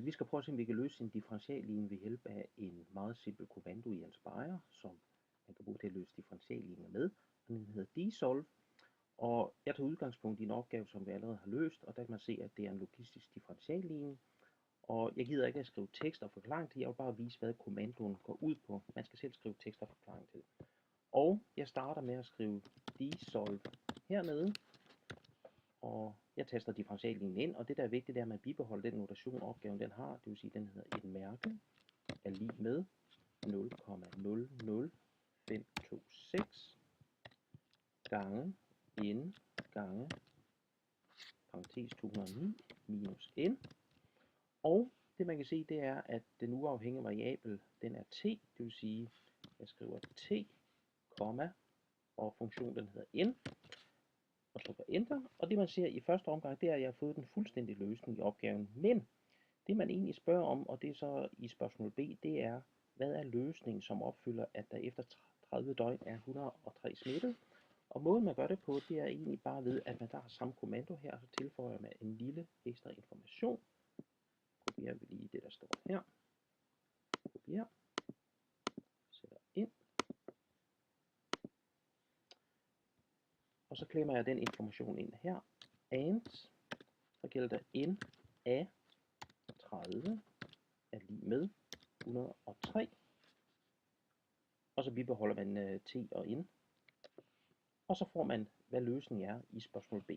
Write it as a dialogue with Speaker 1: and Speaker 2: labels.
Speaker 1: Vi skal prøve at se, om vi kan løse en differentialligning ved hjælp af en meget simpel kommando i Inspire, som man kan bruge til at løse differentialligninger med. Den hedder dsolve, og jeg tager udgangspunkt i en opgave, som vi allerede har løst, og der kan man se, at det er en logistisk differentialligning. Og jeg gider ikke at skrive tekst og forklaring til, jeg vil bare vise, hvad kommandoen går ud på. Man skal selv skrive tekst og forklaring til. Og jeg starter med at skrive dsolve hernede, og jeg taster differentialligningen ind, og det der er vigtigt, det er, at man bibeholder den notation, opgaven den har. Det vil sige, at den hedder et mærke er lig med 0,00526 gange n gange parentes 209 minus n. Og det man kan se, det er, at den uafhængige variabel, den er t, det vil sige, jeg skriver t, og funktionen den hedder n, og trykker enter. Og det man ser i første omgang, det er, at jeg har fået den fuldstændige løsning i opgaven. Men det man egentlig spørger om, og det er så i spørgsmål B, det er, hvad er løsningen, som opfylder, at der efter 30 døgn er 103 smittet? Og måden man gør det på, det er egentlig bare ved, at man der har samme kommando her, så tilføjer man en lille ekstra information. Kopierer vi lige det, der står her. Kopierer. Sætter ind. Og så klemmer jeg den information ind her. And, så gælder der n af 30 er lig med 103. Og så bibeholder man t og n. Og så får man, hvad løsningen er i spørgsmål B.